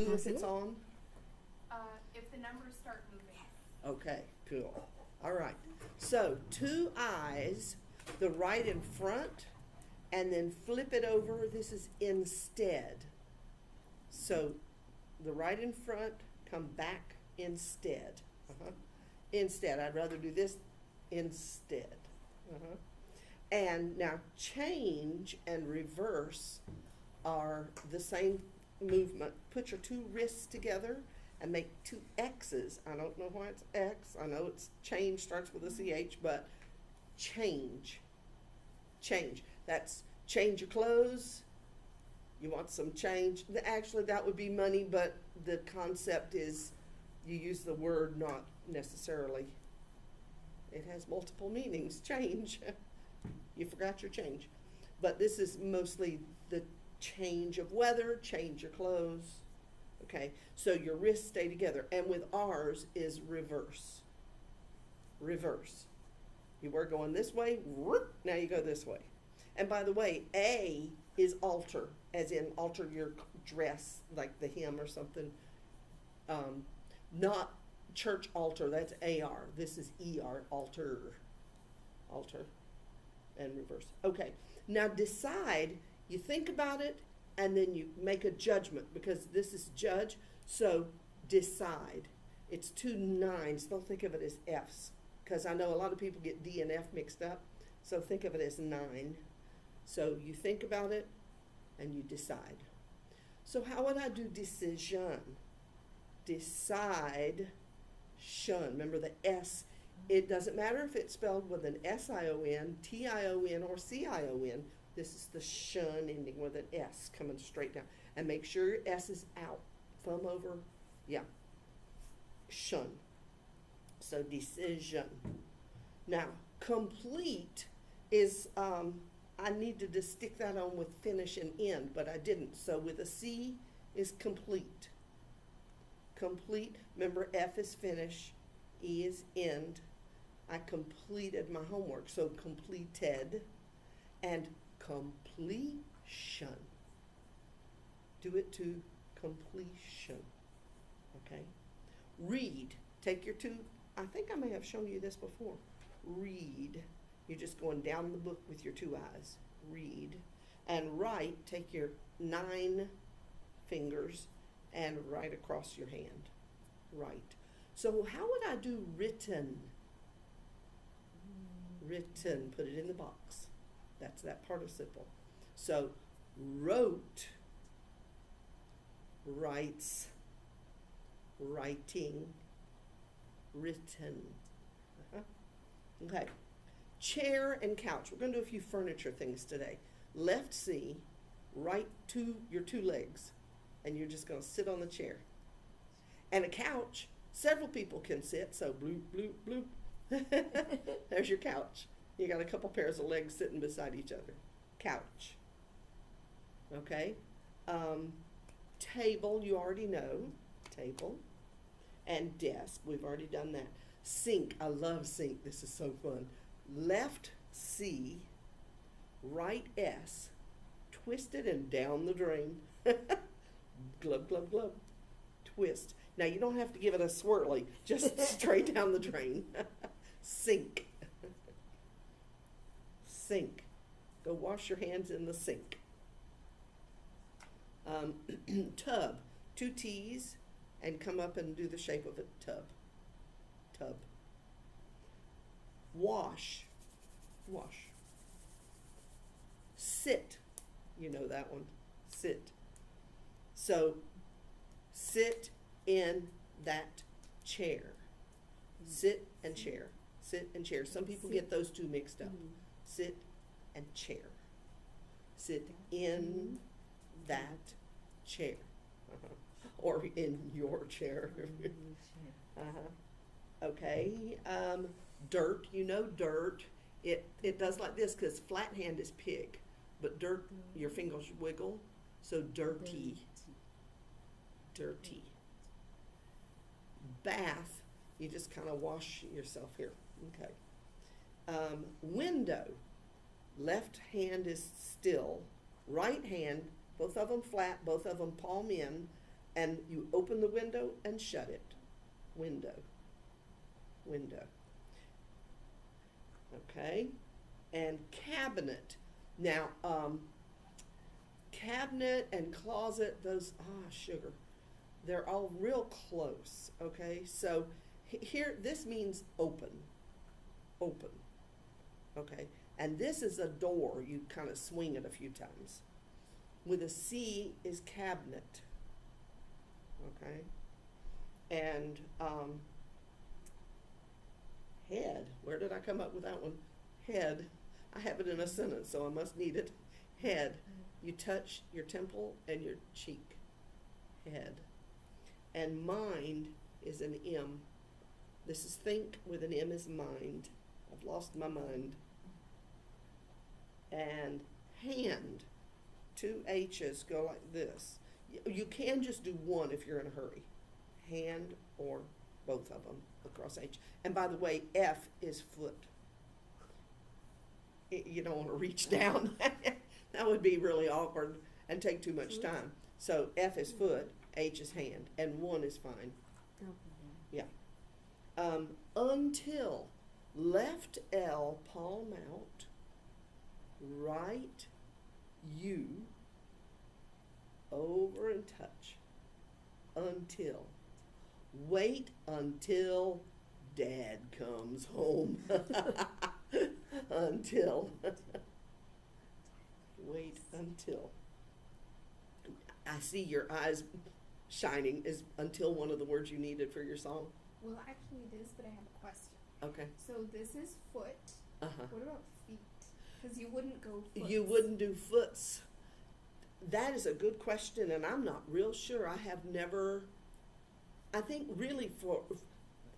blue if it's on? If the numbers start moving. Okay, cool. All right. So 2 eyes, the right in front, and then flip it over. This is instead. So the right in front, come back instead. Instead. I'd rather do this instead. And now change and reverse are the same movement. Put your 2 wrists together and make 2 X's. I don't know why it's X. I know it's change, starts with a CH, but change. Change. That's change your clothes. You want some change. Actually, that would be money, but the concept is you use the word, not necessarily. It has multiple meanings. Change. You forgot your change. But this is mostly the change of weather, change your clothes. Okay, so your wrists stay together. And with ours is reverse. Reverse. You were going this way, whoop, now you go this way. And by the way, A is alter, as in alter your dress, like the hymn or something. Not church altar, that's AR. This is ER, alter. Alter and reverse. Okay, now decide, you think about it, and then you make a judgment, because this is judge, so decide. It's 2 9s, don't think of it as F's, because I know a lot of people get D and F mixed up, so think of it as 9. So you think about it, and you decide. So how would I do decision? Decide, shun. Remember the S. It doesn't matter if it's spelled with an S-I-O-N, T-I-O-N, or C-I-O-N. This is the shun ending with an S coming straight down. And make sure your S is out. Thumb over. Yeah. Shun. So decision. Now, complete is, I needed to stick that on with finish and end, but I didn't. So with a C is complete. Complete. Remember, F is finish. E is end. I completed my homework. So completed and completion. Do it to completion. Okay? Read. Take your 2, I think I may have shown you this before. Read. You're just going down the book with your 2 eyes. Read. And write. Take your 9 fingers and write across your hand. Write. So how would I do written? Written. Put it in the box. That's that participle. So wrote, writes, writing, written. Okay. Chair and couch. We're going to do a few furniture things today. Left C, right your 2 legs, and you're just going to sit on the chair. And a couch, several people can sit, so bloop, bloop, bloop. There's your couch. You got a couple pairs of legs sitting beside each other. Couch. Okay. Table, you already know. Table. And desk, we've already done that. Sink, I love sink. This is so fun. Left C, right S, twisted and down the drain. Glub, glub, glub. Twist. Now you don't have to give it a swirly, just straight down the drain. Sink. Sink. Go wash your hands in the sink. Tub. 2 T's and come up and do the shape of a tub. Tub. Wash. Wash. Sit. You know that one. Sit. So, sit in that chair. Sit and chair. Sit and chair. Some people get those 2 mixed up. Sit and chair. Sit in that chair. Or in your chair. Okay. Dirt. You know dirt. It does like this because flat hand is pig. But dirt, your fingers wiggle. So dirty. Dirty. Bath. You just kind of wash yourself here. Okay. Window. Left hand is still. Right hand, both of them flat, both of them palm in. And you open the window and shut it. Window. Window. Okay? And cabinet. Now, cabinet and closet, those, sugar. They're all real close, okay? So here, this means open. Open. Okay? And this is a door. You kind of swing it a few times. With a C is cabinet. Okay? And head. Where did I come up with that one? Head. I have it in a sentence, so I must need it. Head. You touch your temple and your cheek. Head. And mind is an M. This is think with an M is mind. I've lost my mind. And hand. 2 H's go like this. You can just do one if you're in a hurry. Hand or both of them across H. And by the way, F is foot. You don't want to reach down. That would be really awkward and take too much time. So F is foot, H is hand, and 1 is fine. Yeah. Until. Left L, palm out. Right U. Over and touch. Until. Wait until Dad comes home. Until. Wait until. I see your eyes shining. Is until one of the words you needed for your song? Well, actually it is, but I have a question. Okay. So this is foot. Uh-huh. What about feet? Because you wouldn't go foots. You wouldn't do foots. That is a good question, and I'm not real sure. I have never, I think really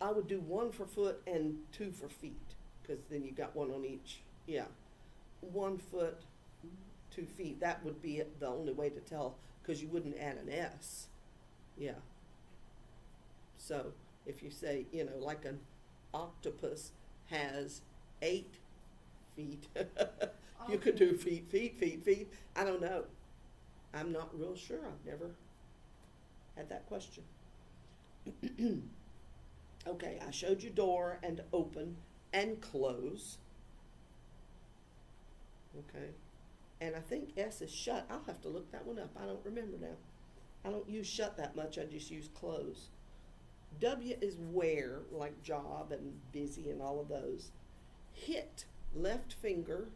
I would do 1 for foot and 2 for feet, because then you got 1 on each. Yeah. 1 foot, 2 feet. That would be the only way to tell, because you wouldn't add an S. Yeah. So if you say, like an octopus has 8 feet, you could do feet. I don't know. I'm not real sure. I've never had that question. Okay, I showed you door and open and close. Okay. And I think S is shut. I'll have to look that one up. I don't remember now. I don't use shut that much. I just use close. W is wear, like job and busy and all of those. Hit, left finger,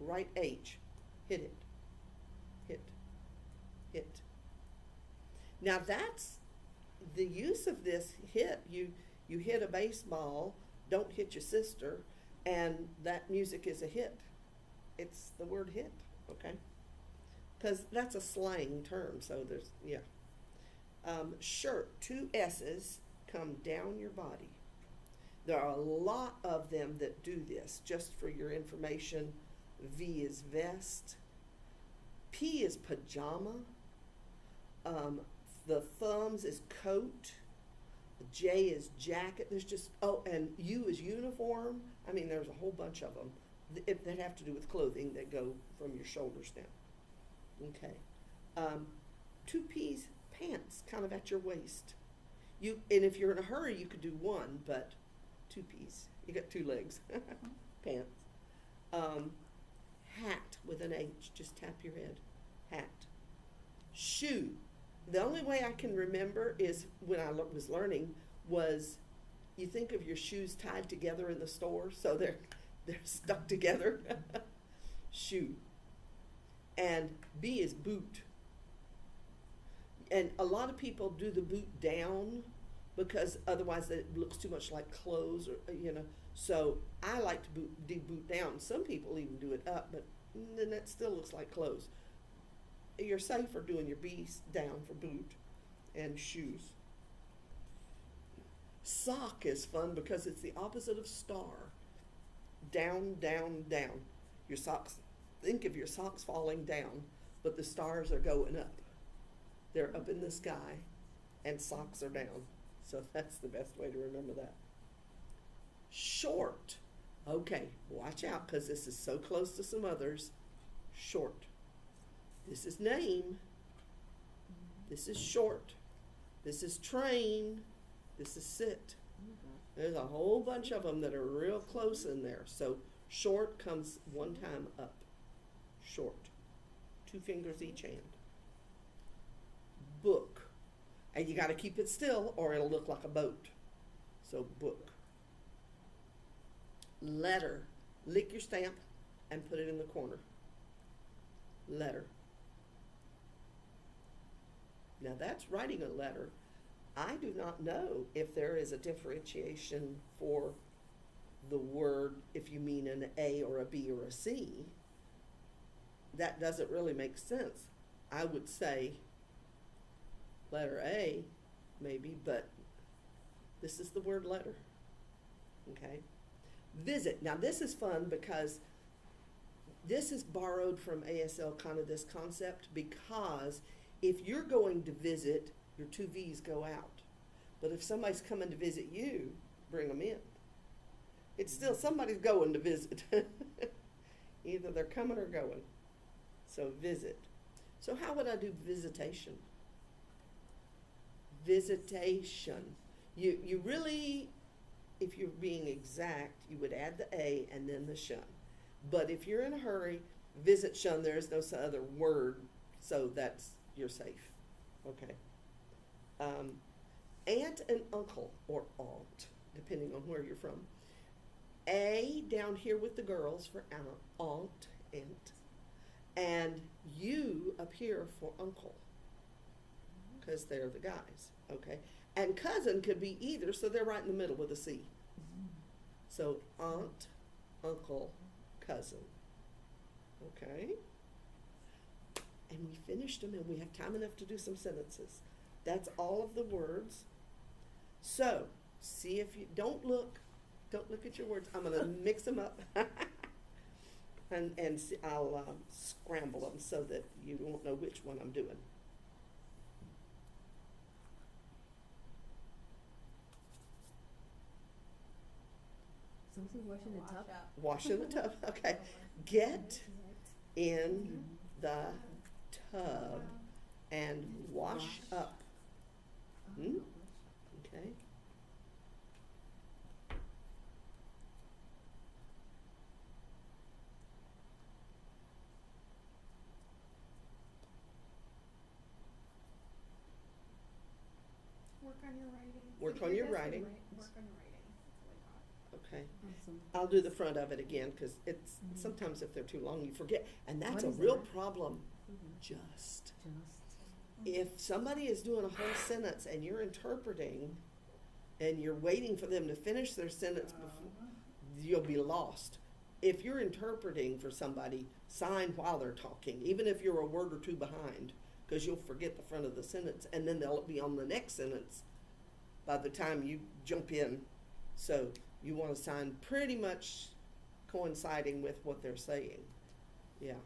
right H. Hit it. Hit. Hit. Now that's the use of this hit. You hit a baseball, don't hit your sister, and that music is a hit. It's the word hit, okay? Because that's a slang term, so there's, yeah. Shirt, 2 S's come down your body. There are a lot of them that do this, just for your information. V is vest. P is pajama. The thumbs is coat. J is jacket. There's just, and U is uniform. I mean, there's a whole bunch of them that have to do with clothing that go from your shoulders down. Okay. 2 P's, pants, kind of at your waist. And if you're in a hurry, you could do 1, but 2 P's. You got 2 legs. Pants. Hat with an H. Just tap your head. Hat. Shoe. The only way I can remember is when I was learning was you think of your shoes tied together in the store, so they're stuck together. Shoe. And B is boot. And a lot of people do the boot down because otherwise it looks too much like clothes, or So I like to do boot down. Some people even do it up, but then that still looks like clothes. You're safer doing your B down for boot and shoes. Sock is fun because it's the opposite of star. Down, down, down. Your socks, think of your socks falling down, but the stars are going up. They're up in the sky, and socks are down. So that's the best way to remember that. Short. Okay, watch out because this is so close to some others. Short. This is name. This is short. This is train. This is sit. There's a whole bunch of them that are real close in there. So short comes one time up. Short. 2 fingers each hand. Book. And you got to keep it still or it'll look like a boat. So book. Letter. Lick your stamp and put it in the corner. Letter. Now that's writing a letter. I do not know if there is a differentiation for the word if you mean an A or a B or a C. That doesn't really make sense. I would say letter A, maybe, but this is the word letter. Okay? Visit. Now this is fun because this is borrowed from ASL, kind of this concept, because if you're going to visit, your 2 V's go out. But if somebody's coming to visit you, bring them in. It's still somebody's going to visit. Either they're coming or going. So visit. So how would I do visitation? Visitation. You really, if you're being exact, you would add the A and then the shun. But if you're in a hurry, visit shun, there is no other word, so you're safe. Okay. Aunt and uncle, or aunt, depending on where you're from. A down here with the girls for aunt, and you up here for uncle, because they're the guys, okay? And cousin could be either, so they're right in the middle with a C. So aunt, uncle, cousin, okay? And we finished them, and we have time enough to do some sentences. That's all of the words. So, see if you, don't look at your words. I'm gonna mix them up. and see, I'll scramble them so that you won't know which one I'm doing. Something washing the tub. Wash in the tub, okay. Get in the tub and wash up. Okay. Work on your writing. Work So on here, your that's the writing. Work on your writing. That's Okay. Awesome. I'll do the front of it again because it's sometimes if they're too long you forget, and that's What a is real that? problem. Mhm. Just Just. if somebody is doing a whole sentence and you're interpreting and you're waiting for them to finish their sentence before, you'll be lost. If you're interpreting for somebody, sign while they're talking, even if you're a word or two behind, because you'll forget the front of the sentence and then they'll be on the next sentence by the time you jump in. So you want to sign pretty much coinciding with what they're saying. Yeah.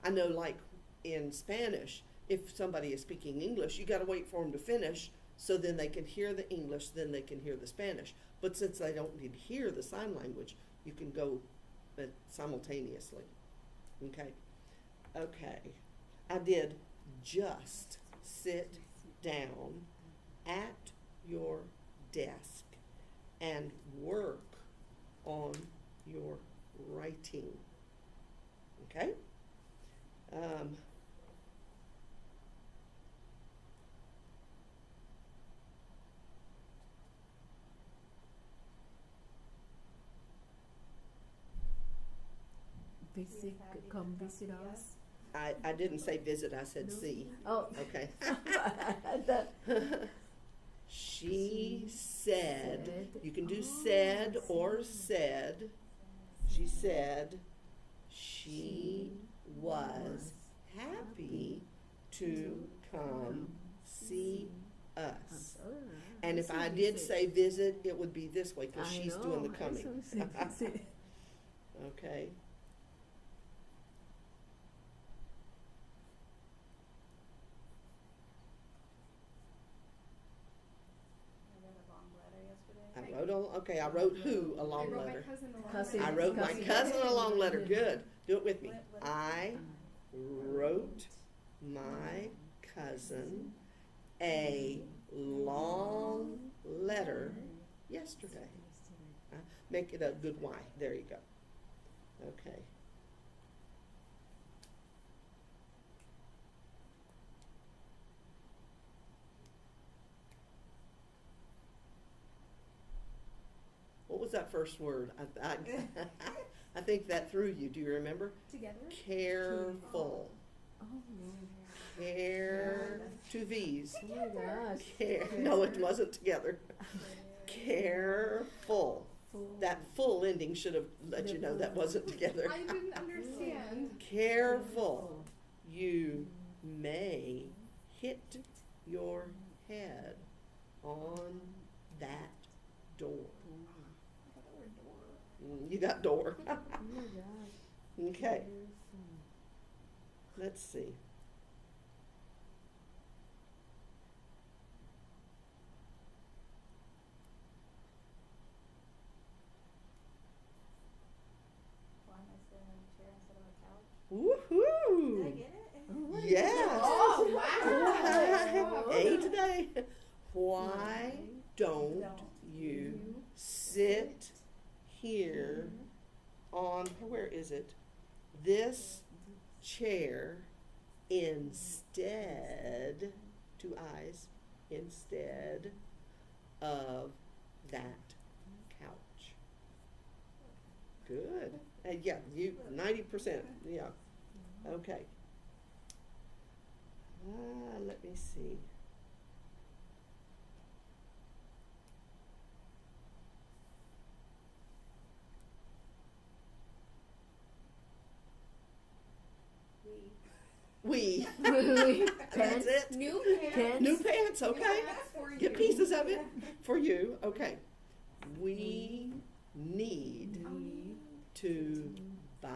I know, like in Spanish, if somebody is speaking English, you got to wait for them to finish so then they can hear the English, then they can hear the Spanish. But since they don't need to hear the sign language, you can go simultaneously. Okay? Okay. I did just sit down at your desk and work on your writing. Okay? Visit, come visit us. I didn't say visit, I said No. see. Oh. Okay. That- She said, Said. you can do Oh, said or said. said. She said she was happy to come see us. And if I did say visit, it would be this way because she's doing the coming. Okay. I wrote who a I long wrote letter. my cousin a long Cousin. I letter. wrote my Cousin. cousin a long letter. Good. Do it with me. What- I wrote my cousin a long Yesterday. Make it a good Y. There you go. Okay. What was that first word? I think that threw you. Do you remember? Together? Careful. Oh, Care. Two V's. oh my gosh. Care. No, it wasn't together. Careful. That full ending should have let you know that wasn't together. I didn't understand. Careful. You may hit your head on that door. I thought that were door. You got door. Oh my gosh. Okay, let's see. Why am I sitting in a chair instead of a couch? Woohoo! Did I get it? Oh my Yes. Oh, wow. A today. Why don't you sit here on, where is it? This chair instead, two eyes, instead of that couch. Good. Yeah, you 90%. Yeah. Okay. Let me see. We. That's Pants? it. New pants. Pants? New pants, okay. New pants for you. Get pieces of it for you. Okay. We need to buy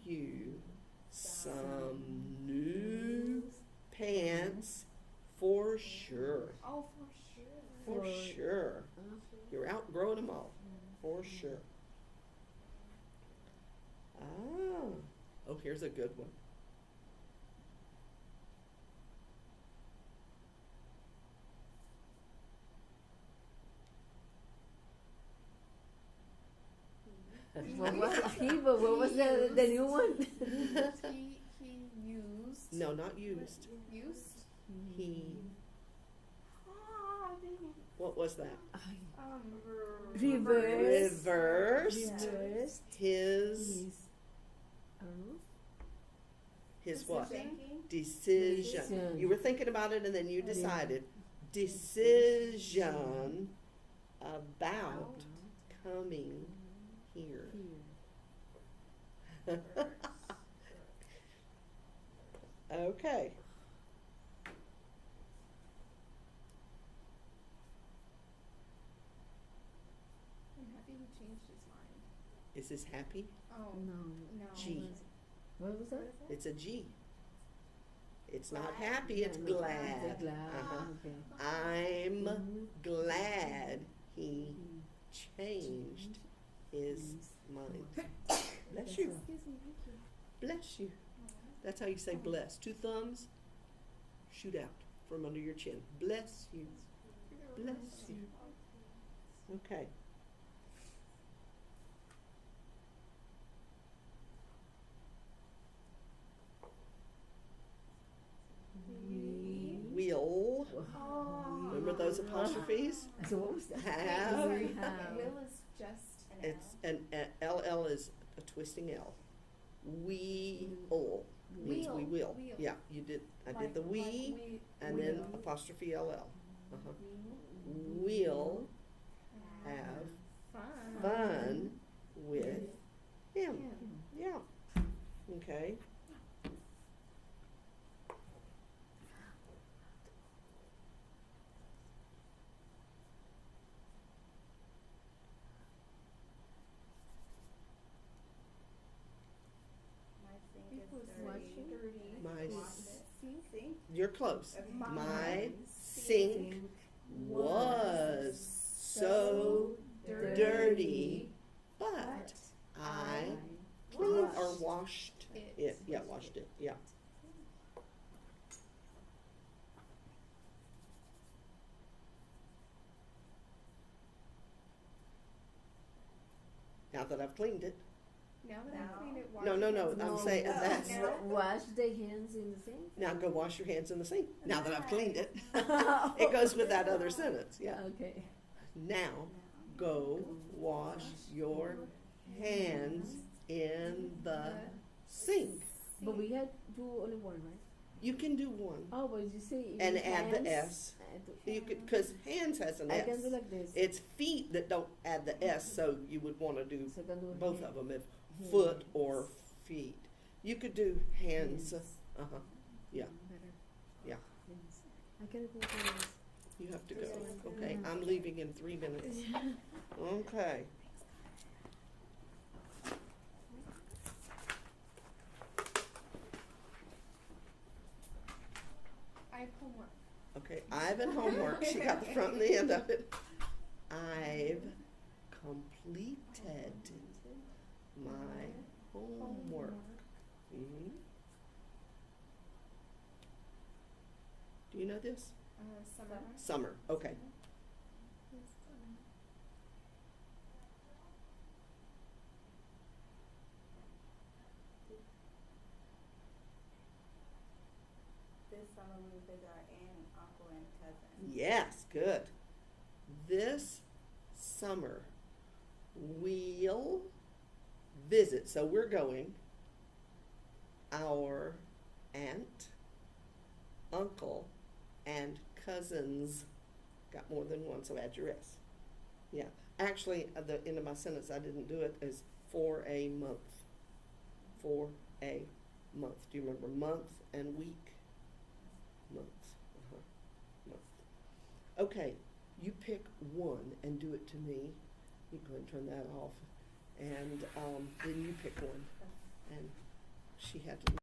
you some new pants for sure. Oh, for sure. For sure. You're outgrowing them all. For sure. Oh, here's a good one. What was the new one? He used. No, not used. Used? He, Ah, dang it. what was that? Reverse. Reversed Reversed. his, Oh. his what? Thinking? Decision. Decision. You were thinking about it and then you Yeah. decided. Decision about coming here. Okay. I'm happy he changed his mind. Is this happy? Oh, No. no. G. What was that? It's a G. It's not Glad. happy, it's No, glad. Glad. Uh-huh. Okay. I'm Mhm. glad he changed his mind. Bless you. Excuse me, thank you. Bless you. That's how you say bless. Two thumbs, shoot out from under your chin. Bless you. Bless you. Okay. Will. Oh. Remember those apostrophes? So what was that? Have. Sorry, Have. Will is just An It's L. an LL is a twisting L. We'll means we will. Wheel. Yeah, you did. I did the we and then apostrophe LL. Uh-huh. We'll have fun. fun with him. Yeah. Okay. My sink It is was dirty. dirty. My Wash it. Sink. You're close. Okay. My sink was so dirty, but I cleaned or washed it. Yeah, washed it. Yeah. now that I've cleaned it. Now that Now. I've cleaned it, wash No, no, your no, hands. I'm saying No. that's, Now? Wash the hands in the sink? now go wash your hands in the sink, now that I've cleaned it. It goes with that other sentence, yeah. Okay. Now, go wash your hands in the sink. But we had do only one, right? You can do one, Oh, but you say if and you add the hands, S. add the- You could, cause hands has an I S. can do like this. It's feet that don't add the S, so you would wanna do So I can do both hand- of them, if foot or hands. feet. You could do hands, uh-huh, yeah, Better. yeah. Hands. I can do hands. You have to go, Yeah. okay, I'm leaving in 3 minutes. Okay. I have homework. Okay, I've in homework, she got the front and the end of it. I've completed my homework. Mhm. Do you know this? Summer. Summer, okay. This summer we will visit our aunt, uncle, and cousin. Yes, good. This summer, we'll visit, so we're going, our aunt, uncle, and cousins. Got more than one, so add your S. Yeah, actually, at the end of my sentence, I didn't do it as for a month. For a month. Do you remember month and week? Month. Month. Okay, you pick one and do it to me. You go ahead and turn that off. And then you pick one. And she had to